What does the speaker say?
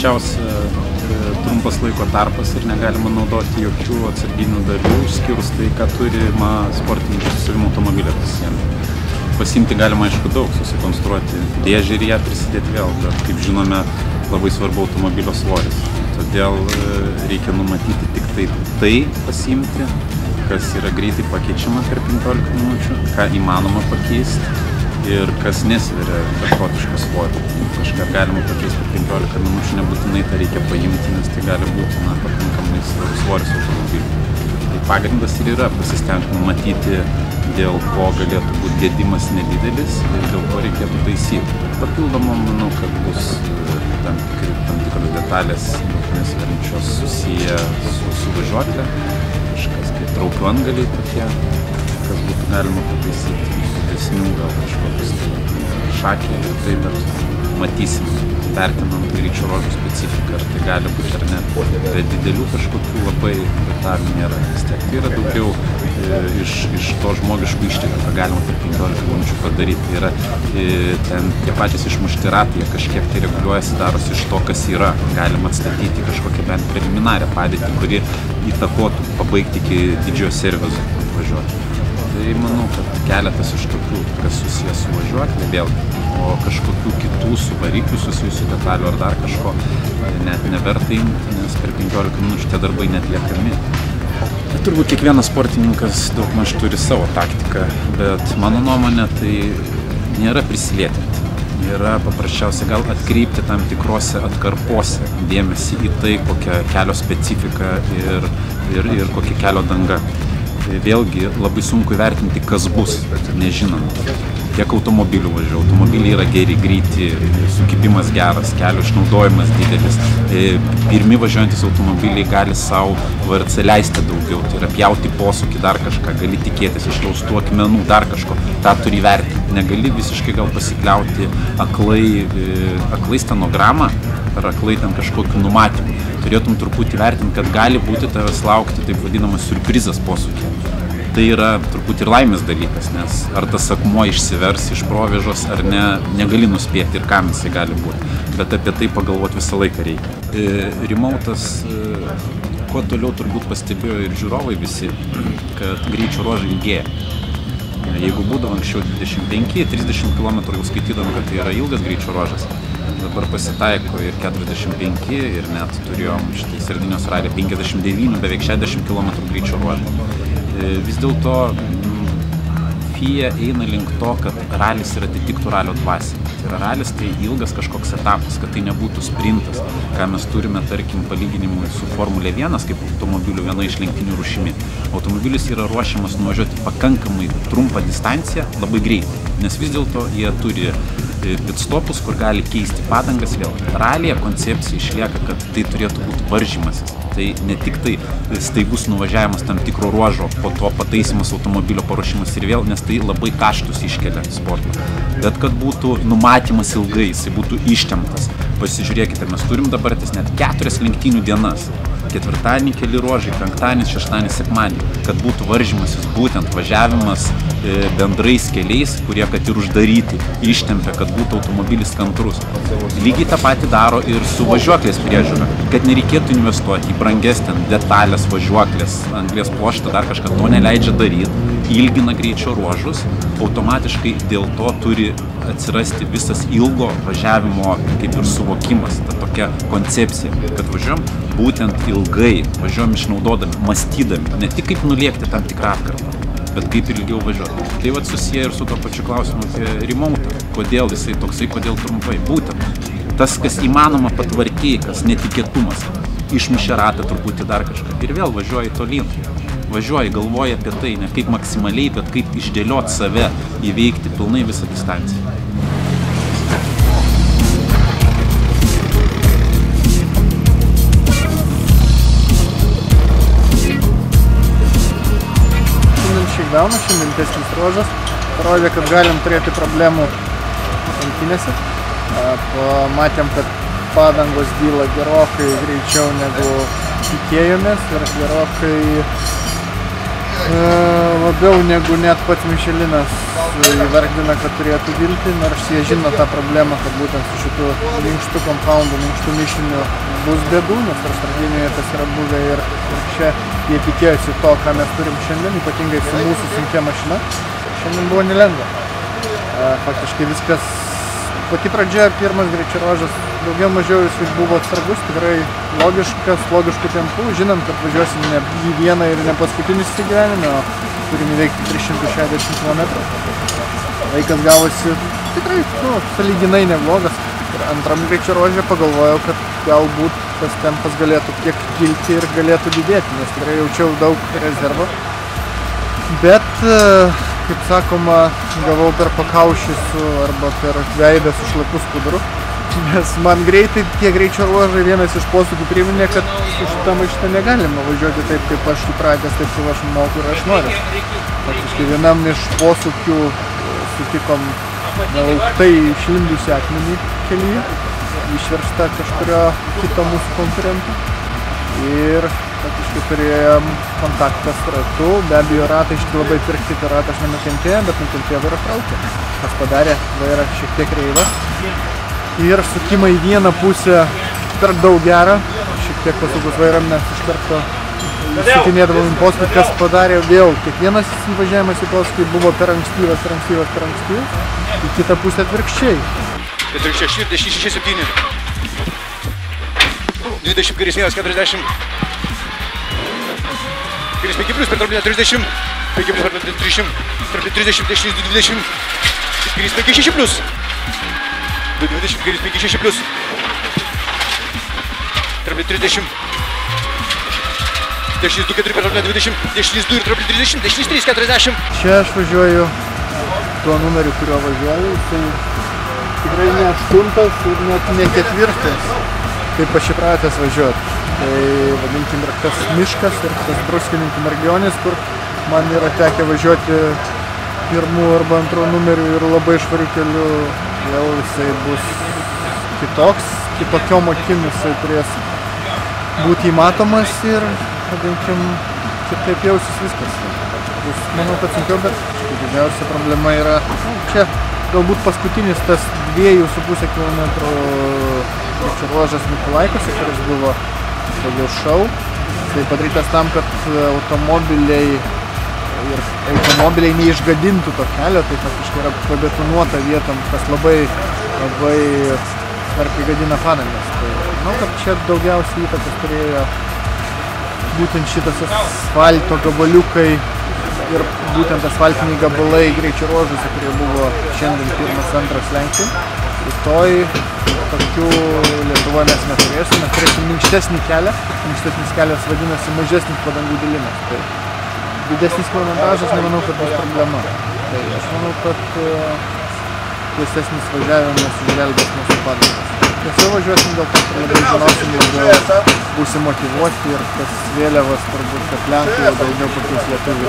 paprasčiausia trumpas laiko tarpas ir negalima naudoti jokių atsarginių dalių, išskyrus tai, ką turi sportininkai su savim automobilio pasiėmę. Pasiimti galima aišku daug, susikonstruoti dėžę ir ją prisidėti vėl, bet kaip žinome, labai svarbu automobilio svoris. Todėl reikia numatyti tik tai pasiimti, kas yra greitai pakeičiama per 15 minučių, ką įmanoma pakeisti ir kas nesveria beprotiško svorio. Kažką galima pakeisti per 15 minučių, nebūtinai tą reikia paimti, nes tai gali būti pakankamai svoris automobilių. Tai pagrindas ir yra pasistengti numatyti, dėl ko galėtų būti gedimas nedidelis ir dėl ko reikėtų taisyti. Papildomom, manau, kad bus tam tikros detalės, daug nesveriančios susiję su važiuoklė, kažkas kaip traukių antgaliai tokie, kas būtų galima pataisyti, didesnių gal kažkokius šakė ir tai, bet matysim, vertinant greičio ruožų specifiką, ar tai gali būti ar ne. Bet didelių kažkokių labai detalių nėra. Vis tiek tai yra daugiau iš to žmogiškų išteklių, ką galima per 15 minučių padaryti. Tai yra ten tie patys išmušti ratai, jie kažkiek tai reguliuojasi, darosi iš to, kas yra. Galima atstatyti kažkokią bent preliminarią padėtį, kuri įtakotų pabaigti iki didžiojo servizo važiuoti. Tai manau, kad keletas iš tokių, kas susijęs su važiuoklė, vėl, o kažkokių kitų su variklių susijusių detalių ar dar kažko net neverta imti, nes per 15 minučių tie darbai netliekami. Turbūt kiekvienas sportininkas daugmaž turi savo taktiką, bet mano nuomonė tai nėra prisilietinti. Yra paprasčiausiai gal atkreipti tam tikrose atkarpose dėmesį į tai, kokia kelio specifika ir kokia kelio danga. Vėlgi labai sunku įvertinti, kas bus, nežinant. Kiek automobilių važiuoja, automobiliai yra geri, greiti, sukibimas geras, kelio išnaudojimas didelis. Pirmi važiuojantis automobiliai gali savo VRC leisti daugiau, tai yra pjauti posūkį, dar kažką, gali tikėtis išlaustų akmenų, dar kažko, tą turi įvertinti. Negali visiškai gal pasikliauti aklai stenogramą ar aklai ten kažkokiu numatymu. Turėtum truputį vertinti, kad gali būti tavęs laukti taip vadinamas siurprizas posūkį. Tai yra turbūt ir laimės dalykas, nes ar tas akmuo išsivers iš provėžos ar ne, negali nuspėti ir kam jisai gali būti. Bet apie tai pagalvoti visą laiką reikia. Remotas, kuo toliau turbūt pastebėjo ir žiūrovai visi, kad greičio ruožai ilgėja. Jeigu būdavo anksčiau 25-30 km, jau skaitydavom, kad tai yra ilgas greičio ruožas. Dabar pasitaiko ir 45 ir net turėjom štai Sardinijos ralį 59, beveik 60 km greičio ruožą. Vis dėlto FIA eina link to, kad ralis ir atitiktų ralio dvasią. Tai yra ralis, tai ilgas kažkoks etapas, kad tai nebūtų sprintas, ką mes turime, tarkim, palyginimui su Formulė 1, kaip automobilių viena iš lenktynių rūšimi. Automobilis yra ruošiamas nuvažiuoti pakankamai trumpą distanciją labai greitai, nes vis dėlto jie turi pitstopus, kur gali keisti padangas vėl. Ralyje koncepcija išlieka, kad tai turėtų būti varžymasis. Tai ne tik tai staigus nuvažiavimas tam tikro ruožo, po to pataisimas automobilio paruošimas ir vėl, nes tai labai kaštus iškelia sportą. Bet kad būtų numatymas ilgai, jisai būtų ištemptas. Pasižiūrėkite, mes turim dabar net 4 lenktynių dienas. Ketvirtadienį keli ruožai, penktadienį, šeštadienį, sekmadienį, kad būtų varžymasis, būtent važiavimas bendrais keliais, kurie kad ir uždaryti, ištempia, kad būtų automobilis kantrus. Lygiai tą patį daro ir su važiuoklės priežiūra, kad nereikėtų investuoti į branges ten detalės, važiuoklės, anglies pluoštą, dar kažką, to neleidžia daryti, ilgina greičio ruožus, automatiškai dėl to turi atsirasti visas ilgo važiavimo kaip ir suvokimas, ta tokia koncepcija, kad važiuojam būtent ilgai, važiuojam išnaudodami, mąstydami, ne tik kaip nulėkti tam tikrą atkarpą, bet kaip ilgiau važiuoti. Tai vat susiję ir su to pačiu klausimu apie remontą. Kodėl jisai toksai, kodėl trumpai. Būtent tas, kas įmanoma patvarkiai, kas netikėtumas. Išmušė ratą truputį dar kažką. Ir vėl važiuoji tolyn. Važiuoji, galvoji apie tai, ne kaip maksimaliai, bet kaip išdėlioti save, įveikti pilnai visą distanciją. Šiandien testinis ruožas parodė, kad galim turėti problemų lenktynėse. Matėm, kad padangos dyla gerokai greičiau negu tikėjomės ir gerokai labiau negu net pats Mišelinas įvardina, kad turėtų vilti, nors jie žino tą problemą, kad būtent su šitu minkštu kompoundu, minkštu mišiniu bus bėdų, nes Sardinijoje tas yra buvę ir čia jie tikėjosi to, ką mes turim šiandien, ypatingai su mūsų sunkia mašina. Šiandien buvo nelengva. Faktiškai viskas, pati pradžia, pirmas greičio ruožas, daugiau mažiau jis buvo atsargus, tikrai logišku tempu, žinant, kad važiuosim ne į vieną ir ne paskutinis į gyvenime, o turim įveikti 360 km. Laikas gavosi tikrai, sąlyginai neblogas. Ir antram greičio ruože pagalvojau, kad galbūt tas tempas galėtų kiek kilti ir galėtų didėti, nes tikrai jaučiau daug rezervo. Bet, kaip sakoma, gavau per pakaušį arba per veidą su šlapiu skuduru. Nes man greitai tie greičio ruožai vienas iš posūkių priminė, kad su šitą mašiną negalima važiuoti taip, kaip aš įpratęs, taip, kaip aš moku ir aš noriu. Faktiškai vienam iš posūkių sutikom nelauktai išlindusi akmenį kelyje, išversta kažkurio kito mūsų konkurento. Ir faktiškai turėjom kontaktą su ratu, be abejo ratai iš labai pirkti, tai ratas nenukentėjo, bet nukentėjo vairo traukė, kas padarė vairą šiek tiek reivą. Ir sukimą į vieną pusę per daug gerą, šiek tiek pasukus vairą mes iš karto sukinėdavom į posūkį, kas padarė vėl. Kiekvienas įvažiavimas į posūkį buvo per ankstyvas, į kitą pusę atvirkščiai. 46-7 20 kairės 1-40 kairės 5 plius per tarpinę 30 5 plius per 300 tarpinę 30 dešinys 220 kairės 5-6 plius 220 kairės 5-6 plius tarpinę 30 dešinys 2-4 per tarpinę 20 dešinys 2 ir tarpinę 30 dešinys 3-40. Čia aš važiuoju tuo numeriu, kurio važiuoju, tai tikrai ne 8 ir net ne 4. Kaip aš įpratęs važiuoti. Tai vadinkim ir tas miškas ir tas Druskininkų regionis, kur man yra tekę važiuoti pirmų arba antrų numerių ir labai švarių kelių, vėl jisai bus kitoks, kitokiom akim jisai turės būti įmatomas ir, vadinkim, kitaip jausis viskas. Bus, manau, kad sunkiau, bet didžiausia problema yra čia. Galbūt paskutinis tas 2,5 km greičio ruožas Mikulaikose, kuris buvo daugiau šou. Tai padarytas tam, kad automobiliai neišgadintų to kelio, tai faktiškai yra pabetonuota vietom, kas labai smarkiai gadina padangas. Tai manau, kad čia daugiausiai įtakos turėjo būtent šitas asfalto gabaliukai ir būtent asfaltiniai gabalai greičio ruožuose, kurie buvo šiandien pirmas, antras Lenkijoje. Rytoj tokių Lietuvoje mes neturėsim, mes turėsim minkštesnį kelią. Minkštesnis kelias vadinasi mažesnis padangų dėlimas. Tai didesnis kilometražas nemanau, kad bus problema. Tai aš manau, kad tiesesnis važiavimas išgelbės mūsų padangas. Tiesiog važiuosim dėl to, kad labai žinosim ir būsim motyvuoti ir tas vėliavas turbūt, kad Lenkai daugiau pakils lietuvių.